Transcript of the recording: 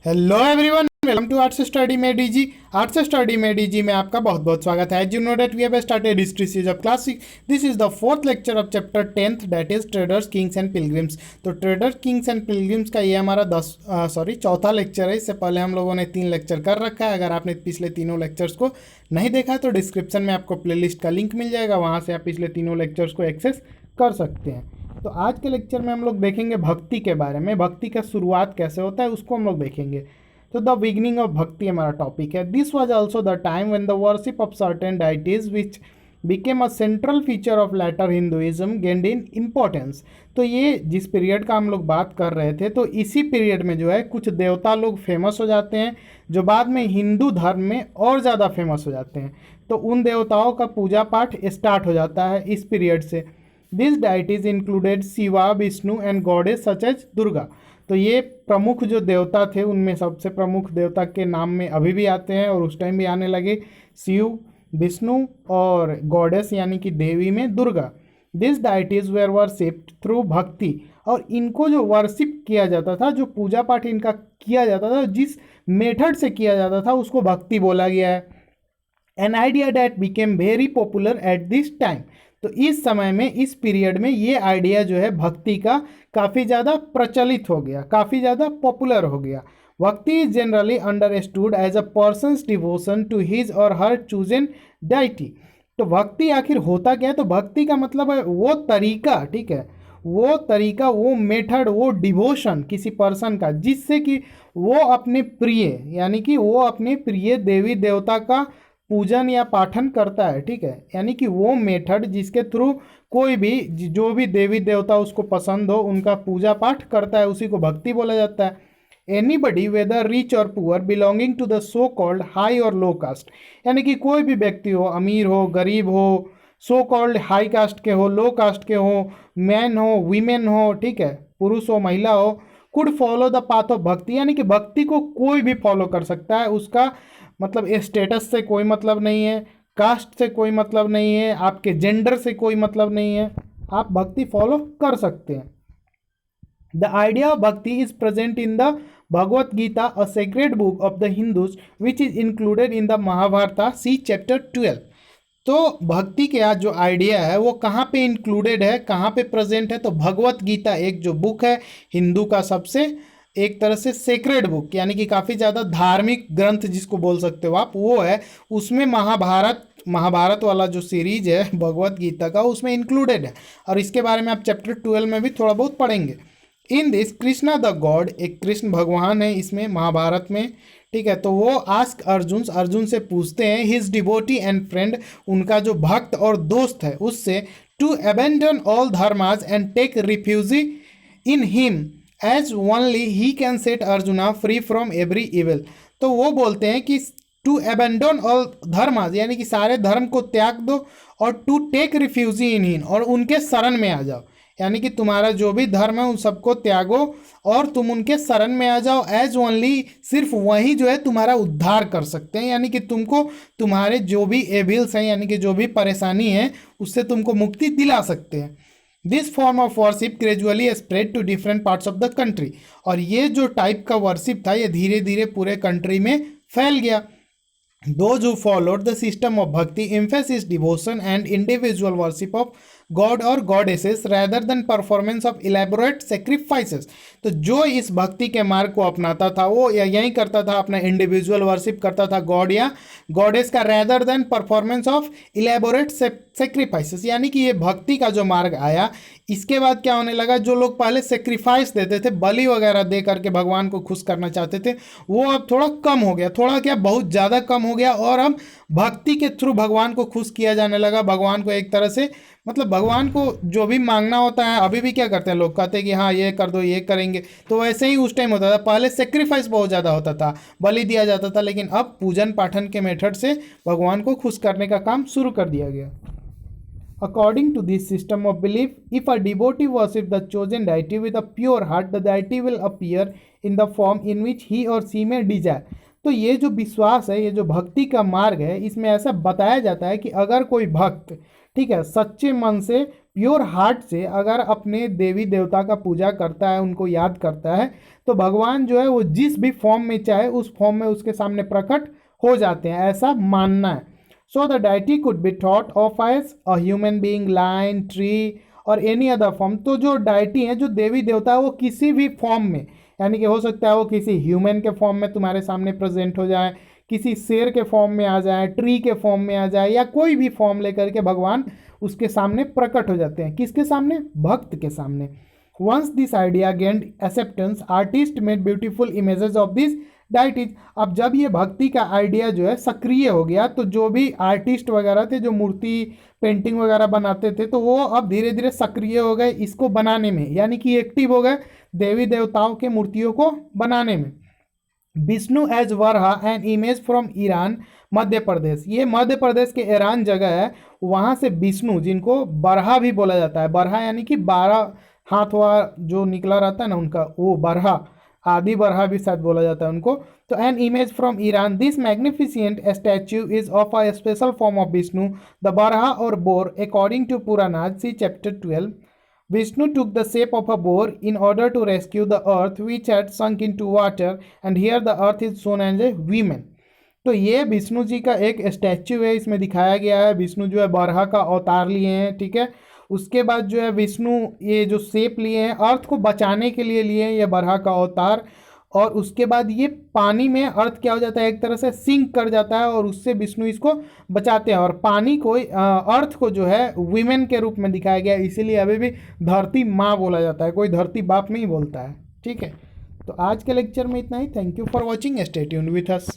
Hello everyone, welcome to arts study में DG. Arts study में DG में आपका बहुत बहुत स्वागत है। You know that we have started history series of classic. This is the fourth lecture of chapter 10th, that is traders, kings and pilgrims. तो traders, kings and pilgrims का ये हमारा चौथा लेक्चर है। इससे पहले हम लोगों ने 3 लेक्चर कर रखा है। अगर आपने पिछले तीनों लेक्चर्स को नहीं देखा तो डिस्क्रिप्शन में आपको प्लेलिस्ट का लिंक मिल जाएगा, वहाँ से आप पिछले तीनों लेक्चर्स को एक्सेस कर सकते हैं। तो आज के लेक्चर में हम लोग देखेंगे भक्ति के बारे में। भक्ति का शुरुआत कैसे होता है उसको हम लोग देखेंगे। तो द बिगिनिंग ऑफ भक्ति हमारा टॉपिक है। This was also the time when the worship of certain deities which became a central feature of later Hinduism gained in importance. तो ये जिस पीरियड का हम लोग बात कर रहे थे, तो इसी पीरियड में जो है कुछ देवता लोग फेमस हो जाते हैं जो बाद में हिंदू धर्म में और ज़्यादा फेमस हो जाते हैं। तो उन देवताओं का पूजा पाठ स्टार्ट हो जाता है इस पीरियड से। This deities included Shiva, Vishnu and goddess such as Durga. तो ये प्रमुख जो देवता थे उनमें सबसे प्रमुख देवता के नाम में अभी भी आते हैं और उस टाइम भी आने लगे, शिव, विष्णु और गॉडेस यानी कि देवी में Durga. This deities were worshipped through bhakti. और इनको जो वर्शिप किया जाता था, जो पूजा पाठ इनका किया जाता था, जिस मेथड से किया जाता था उसको भक्ति बोला गया है। An idea that became very popular at this time. तो इस समय में, इस पीरियड में ये आइडिया जो है भक्ति का काफ़ी ज़्यादा प्रचलित हो गया, काफ़ी ज़्यादा पॉपुलर हो गया। Bhakti is generally understood as a person's devotion to his or her chosen deity. तो भक्ति आखिर होता क्या है? तो भक्ति का मतलब है वो तरीका, ठीक है, वो तरीका, वो मेथड, वो डिवोशन किसी पर्सन का जिससे कि वो अपने प्रिय, यानी कि वो अपने प्रिय देवी देवता का पूजन या पाठन करता है, ठीक है। यानी कि वो मेथड जिसके थ्रू कोई भी, जो भी देवी देवता उसको पसंद हो, उनका पूजा पाठ करता है, उसी को भक्ति बोला जाता है। Anybody whether rich or poor belonging to the so called high or low cast, यानी कि कोई भी व्यक्ति हो, अमीर हो, गरीब हो, सो कॉल्ड हाई कास्ट के हो, लो कास्ट के हो, मैन हो, वीमेन हो, ठीक है, पुरुष हो, महिला हो, could follow the path of भक्ति, यानी कि भक्ति को कोई भी फॉलो कर सकता है। उसका मतलब स्टेटस से कोई मतलब नहीं है, कास्ट से कोई मतलब नहीं है, आपके जेंडर से कोई मतलब नहीं है, आप भक्ति फॉलो कर सकते हैं। The idea of bhakti is present in the Bhagavad Gita, a sacred book of the Hindus which is included in the Mahabharata, see chapter 12। तो भक्ति के आज जो आइडिया है वो कहाँ पे इंक्लूडेड है, कहाँ पे प्रेजेंट है? तो भगवत गीता एक जो बुक है हिंदू का सबसे एक तरह से सेक्रेड बुक, यानी कि काफ़ी ज़्यादा धार्मिक ग्रंथ जिसको बोल सकते हो आप, वो है। उसमें महाभारत वाला जो सीरीज है भगवत गीता का, उसमें इंक्लूडेड है। और इसके बारे में आप चैप्टर 12 में भी थोड़ा बहुत पढ़ेंगे। In this Krishna the God, एक कृष्ण भगवान है इसमें महाभारत में, ठीक है। तो वो आस्क अर्जुन से पूछते हैं, हिज डिवोटी एंड फ्रेंड, उनका जो भक्त और दोस्त है उससे, to abandon all dharmas and take refugee in him as only he can set Arjuna free from every evil. तो वो बोलते हैं कि टू अबेंडन ऑल धर्मास, यानी कि सारे धर्म को त्याग दो, और to take refugee in him, और उनके शरण में आ जाओ, यानी कि तुम्हारा जो भी धर्म है उन सबको त्यागो और तुम उनके शरण में आ जाओ। एज ओनली, सिर्फ वही जो है तुम्हारा उद्धार कर सकते हैं, यानी कि तुमको तुम्हारे जो भी एविल्स हैं, यानी कि जो भी परेशानी है उससे तुमको मुक्ति दिला सकते हैं। This form of worship gradually spread to different parts of the country. और ये जो टाइप का वर्शिप था ये धीरे धीरे पूरे कंट्री में फैल गया। Those who followed the system of bhakti emphasized devotion and individual worship of God or goddesses rather than performance of elaborate sacrifices। तो जो इस भक्ति के मार्ग को अपनाता था वो यही करता था, अपना इंडिविजुअल वर्शिप करता था गॉड या गॉडेस का, rather than performance of elaborate sacrifices. यानी कि ये भक्ति का जो मार्ग आया, इसके बाद क्या होने लगा, जो लोग पहले सेक्रीफाइस देते थे, बलि वगैरह दे करके भगवान को खुश करना चाहते थे, वो अब थोड़ा कम हो गया, थोड़ा क्या बहुत ज़्यादा कम हो गया। और अब भक्ति के थ्रू भगवान को खुश किया जाने लगा। भगवान को एक तरह से, मतलब भगवान को जो भी मांगना होता है, अभी भी क्या करते हैं लोग, कहते हैं कि हाँ ये कर दो, ये करेंगे। तो वैसे ही उस टाइम होता था, पहले सेक्रीफाइस बहुत ज़्यादा होता था, बलि दिया जाता था, लेकिन अब पूजन पाठन के मेथड से भगवान को खुश करने का काम शुरू कर दिया गया। According to this system of belief, if a devotee worships the chosen deity with a pure heart, the deity will appear in the form in which he or she may desire। तो ये जो विश्वास है, ये जो भक्ति का मार्ग है, इसमें ऐसा बताया जाता है कि अगर कोई भक्त, ठीक है, सच्चे मन से प्योर हार्ट से अगर अपने देवी देवता का पूजा करता है, उनको याद करता है, तो भगवान जो है वो जिस भी फॉर्म में चाहे उस फॉर्म में उसके सामने प्रकट हो जाते हैं, ऐसा मानना है। So the deity could be thought of as a human being, lion, tree or any other form. तो जो डाइटी है, जो देवी देवता है, वो किसी भी फॉर्म में, यानी कि हो सकता है वो किसी ह्यूमन के फॉर्म में तुम्हारे सामने प्रेजेंट हो जाए, किसी शेर के फॉर्म में आ जाए, ट्री के फॉर्म में आ जाए, या कोई भी फॉर्म लेकर के भगवान उसके सामने प्रकट हो जाते हैं। किसके सामने? भक्त के सामने। Once this idea gained acceptance, artist made beautiful images of this deities. अब जब ये भक्ति का आइडिया जो है सक्रिय हो गया, तो जो भी आर्टिस्ट वगैरह थे, जो मूर्ति पेंटिंग वगैरह बनाते थे, तो वो अब धीरे धीरे सक्रिय हो गए इसको बनाने में, यानी कि एक्टिव हो गए देवी देवताओं के मूर्तियों को बनाने में। Vishnu as Varaha an image from Eran, Madhya Pradesh. ये मध्य प्रदेश के ईरान जगह है, वहाँ से विष्णु, जिनको बरहा भी बोला जाता है, बरहा यानी कि 12 हाथ वाला जो निकला रहता है ना उनका, वो बरहा, आदि बरहा भी शायद बोला जाता है उनको। तो an image from Eran, this magnificent statue is of a special form of Vishnu the Varaha or boar, according to Puranas see chapter 12। Vishnu took the shape of a boar in order to rescue the earth which had sunk into water, and here the earth is shown as a woman। तो ये विष्णु जी का एक statue है, इसमें दिखाया गया है विष्णु जो है बरहा का अवतार लिए हैं, ठीक है। उसके बाद जो है विष्णु ये जो शेप लिए हैं, अर्थ को बचाने के लिए लिए हैं ये बरहा का अवतार। और उसके बाद ये पानी में अर्थ क्या हो जाता है, एक तरह से सिंक कर जाता है, और उससे विष्णु इसको बचाते हैं। और पानी को अर्थ को जो है वीमेन के रूप में दिखाया गया, इसीलिए अभी भी धरती माँ बोला जाता है, कोई धरती बाप नहीं बोलता है, ठीक है। तो आज के लेक्चर में इतना ही। Thank you for watching, stay tuned with us.